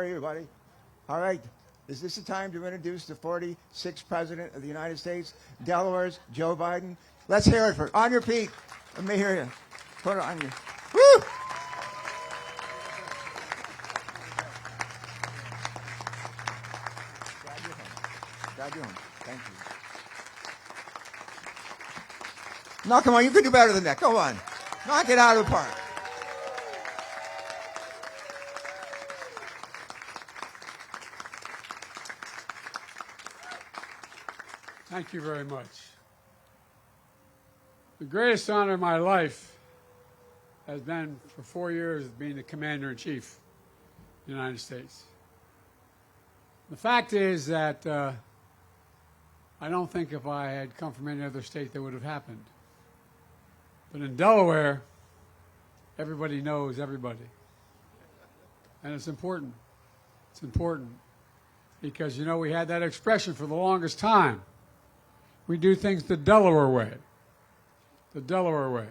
How are you, buddy? All right. Is this the time to introduce the 46th President of the United States, Delaware's Joe Biden? Let's hear it for on your feet. Let me hear you. Put it on you. Woo! Glad you're home. Thank you. No, come on. You can do better than that. Come on. Knock it out of the park. Thank you very much. The greatest honor of my life has been for 4 years being the Commander-in-Chief of the United States. The fact is that I don't think if I had come from any other state that would have happened. But in Delaware, everybody knows everybody. And it's important. It's important because, you know, we had that expression for the longest time. We do things the Delaware way. The Delaware way.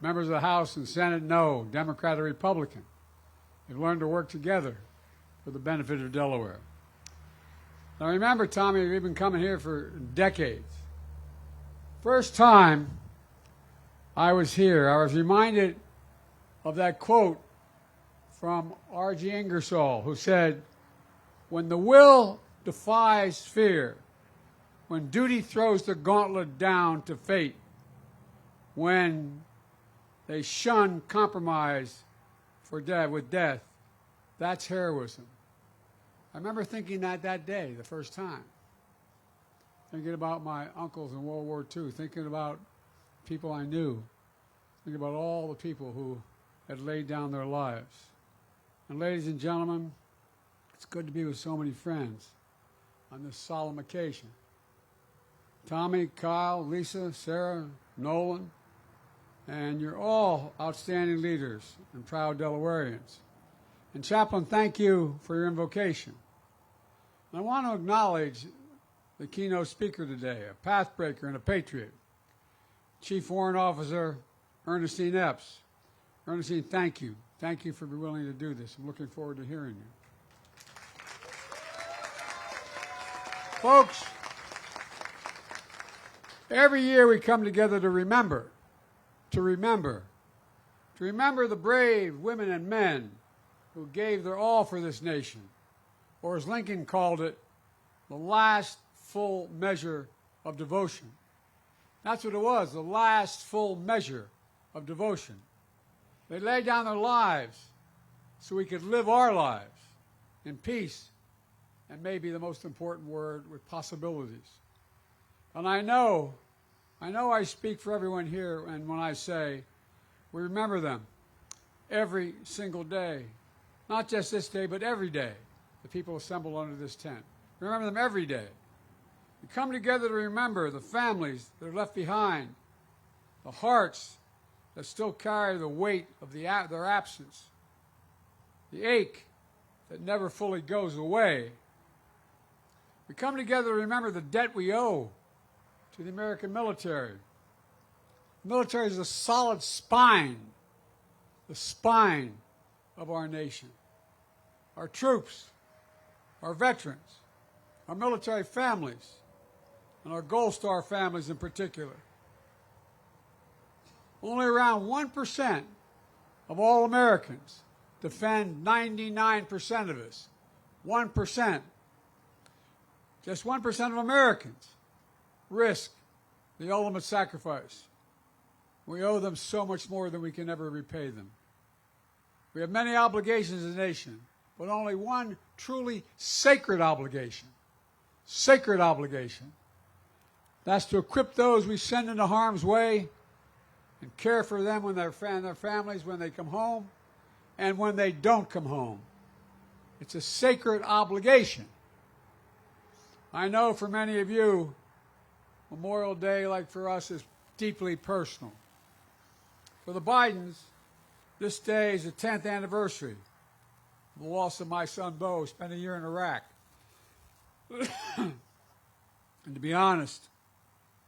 Members of the House and Senate know, Democrat or Republican. They've learned to work together for the benefit of Delaware. Now remember, Tommy, we've been coming here for decades. First time I was here, I was reminded of that quote from R.G. Ingersoll, who said, "When the will defies fear, when duty throws the gauntlet down to fate, when they shun compromise with death, that's heroism." I remember thinking that day, the first time. Thinking about my uncles in World War II, thinking about people I knew, thinking about all the people who had laid down their lives. And ladies and gentlemen, it's good to be with so many friends on this solemn occasion. Tommy, Kyle, Lisa, Sarah, Nolan, and you're all outstanding leaders and proud Delawareans. And Chaplain, thank you for your invocation. And I want to acknowledge the keynote speaker today, a pathbreaker and a patriot, Chief Warrant Officer Ernestine Epps. Ernestine, thank you. Thank you for being willing to do this. I'm looking forward to hearing you. Folks, every year we come together to remember the brave women and men who gave their all for this nation, or as Lincoln called it, the last full measure of devotion. That's what it was, the last full measure of devotion. They laid down their lives so we could live our lives in peace, and maybe the most important word, with possibilities. And I know I speak for everyone here, and when I say we remember them every single day, not just this day, but every day, the people assembled under this tent. We remember them every day. We come together to remember the families that are left behind, the hearts that still carry the weight of their absence, the ache that never fully goes away. We come together to remember the debt we owe to the American military. The military is the solid spine, the spine of our nation. Our troops, our veterans, our military families, and our Gold Star families in particular. Only around 1% of all Americans defend 99% of us. 1%. Just 1% of Americans risk the ultimate sacrifice. We owe them so much more than we can ever repay them. We have many obligations as a nation, but only one truly sacred obligation. Sacred obligation. That's to equip those we send into harm's way and care for them when their families when they come home and when they don't come home. It's a sacred obligation. I know for many of you, Memorial Day, like for us, is deeply personal. For the Bidens, this day is the 10th anniversary of the loss of my son, Bo, who spent a year in Iraq. And to be honest,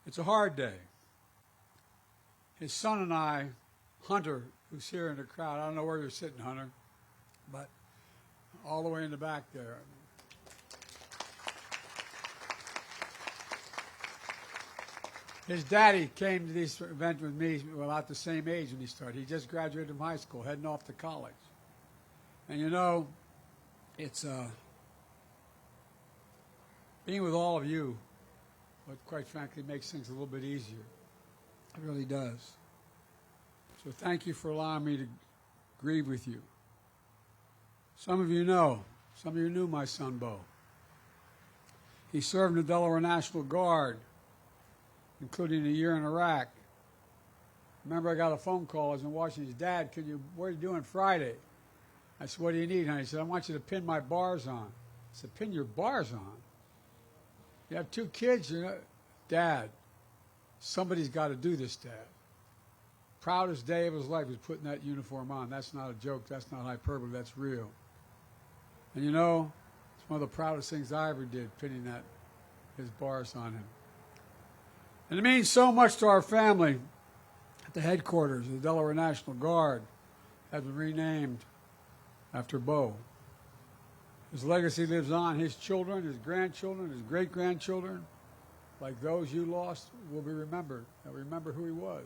it's a hard day. His son and I, Hunter, who's here in the crowd, I don't know where you're sitting, Hunter, but all the way in the back there. His daddy came to this event with me about the same age when he started. He just graduated from high school, heading off to college. And you know, it's being with all of you, what quite frankly makes things a little bit easier. It really does. So thank you for allowing me to grieve with you. Some of you know, some of you knew my son Bo. He served in the Delaware National Guard, including a year in Iraq. Remember, I got a phone call. I was in Washington. His dad, what are you doing Friday? I said, what do you need, honey? He said, I want you to pin my bars on. I said, pin your bars on? You have 2 kids, you know? Dad, somebody's got to do this, Dad. Proudest day of his life was putting that uniform on. That's not a joke. That's not hyperbole. That's real. And you know, it's one of the proudest things I ever did, pinning his bars on him. And it means so much to our family. At the headquarters of the Delaware National Guard has been renamed after Bo. His legacy lives on. His children, his grandchildren, his great-grandchildren, like those you lost, will be remembered. They'll remember who he was.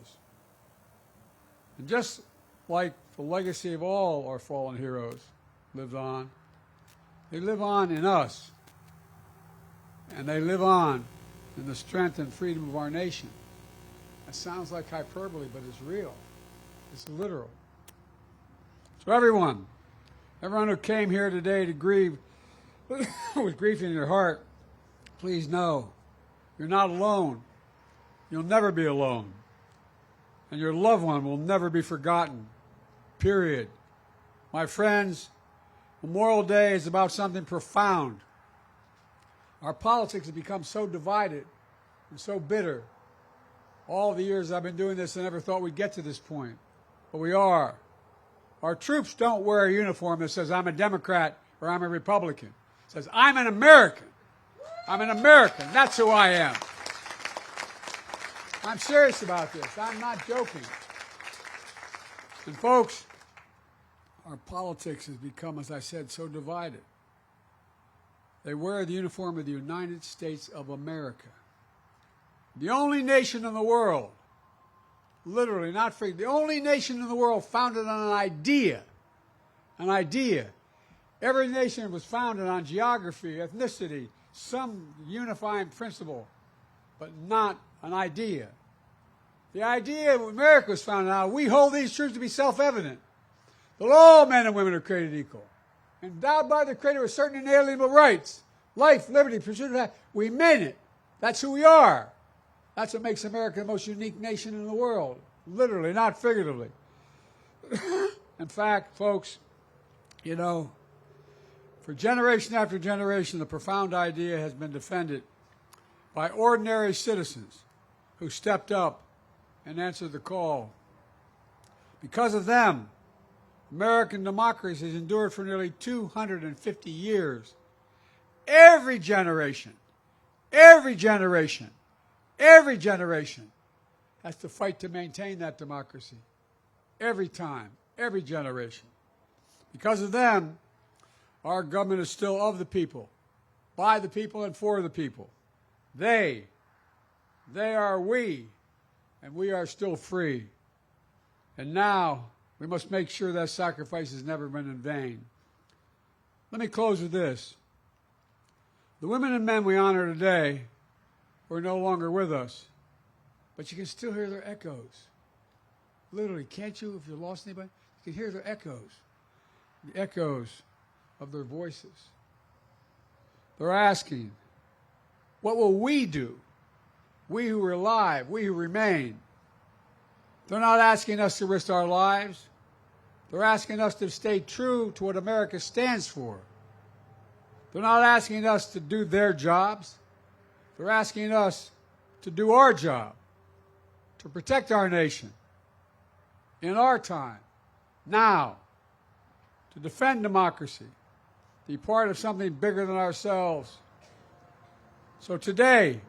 And just like the legacy of all our fallen heroes lives on, they live on in us. And they live on in the strength and freedom of our nation. That sounds like hyperbole, but it's real. It's literal. So everyone who came here today to grieve with grief in your heart, please know you're not alone. You'll never be alone. And your loved one will never be forgotten. Period. My friends, Memorial Day is about something profound. Our politics have become so divided and so bitter. All the years I've been doing this, I never thought we'd get to this point. But we are. Our troops don't wear a uniform that says, I'm a Democrat or I'm a Republican. It says, I'm an American. I'm an American. That's who I am. I'm serious about this. I'm not joking. And folks, our politics has become, as I said, so divided. They wear the uniform of the United States of America. The only nation in the world, literally, not free, the only nation in the world founded on an idea. An idea. Every nation was founded on geography, ethnicity, some unifying principle, but not an idea. The idea of America was founded on, we hold these truths to be self-evident, that all men and women are created equal, endowed by the Creator with certain inalienable rights, life, liberty, pursuit of happiness. We meant it. That's who we are. That's what makes America the most unique nation in the world, literally, not figuratively. In fact, folks, you know, for generation after generation, the profound idea has been defended by ordinary citizens who stepped up and answered the call. Because of them, American democracy has endured for nearly 250 years. Every generation has to fight to maintain that democracy. Every time, every generation. Because of them, our government is still of the people, by the people, and for the people. They are we, and we are still free. And now, we must make sure that sacrifice has never been in vain. Let me close with this. The women and men we honor today are no longer with us, but you can still hear their echoes. Literally, can't you, if you lost anybody? You can hear their echoes. The echoes of their voices. They're asking, what will we do? We who are alive, we who remain. They're not asking us to risk our lives. They're asking us to stay true to what America stands for. They're not asking us to do their jobs. They're asking us to do our job, to protect our nation in our time, now, to defend democracy, be part of something bigger than ourselves. So today,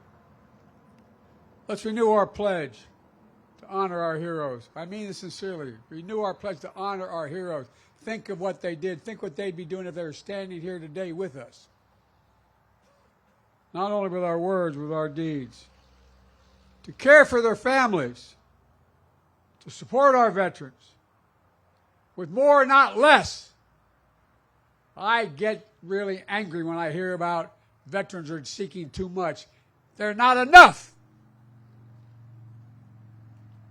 let's renew our pledge to honor our heroes. I mean this sincerely. Renew our pledge to honor our heroes, think of what they did. Think what they'd be doing if they were standing here today with us. Not only with our words, with our deeds. To care for their families. To support our veterans. With more, not less. I get really angry when I hear about veterans are seeking too much. They're not enough.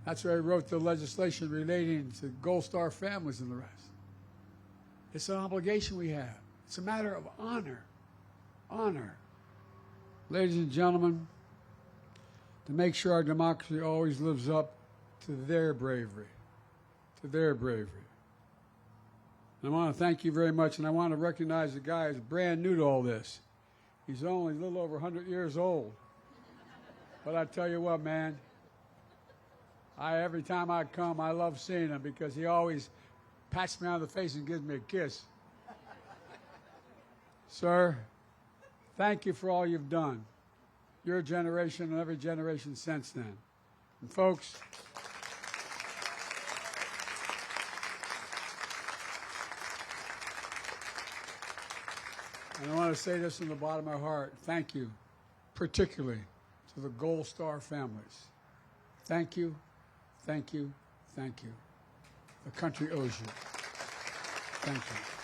That's why I wrote the legislation relating to Gold Star families and the rest. It's an obligation we have. It's a matter of honor. Honor. Ladies and gentlemen, to make sure our democracy always lives up to their bravery. To their bravery. And I want to thank you very much, and I want to recognize the guy who's brand new to all this. He's only a little over 100 years old. But I tell you what, man, every time I come, I love seeing him because he always pats me on the face and gives me a kiss. Sir, thank you for all you've done. Your generation and every generation since then. And folks, and I want to say this from the bottom of my heart. Thank you, particularly to the Gold Star families. Thank you, thank you, thank you. The country owes you. Thank you.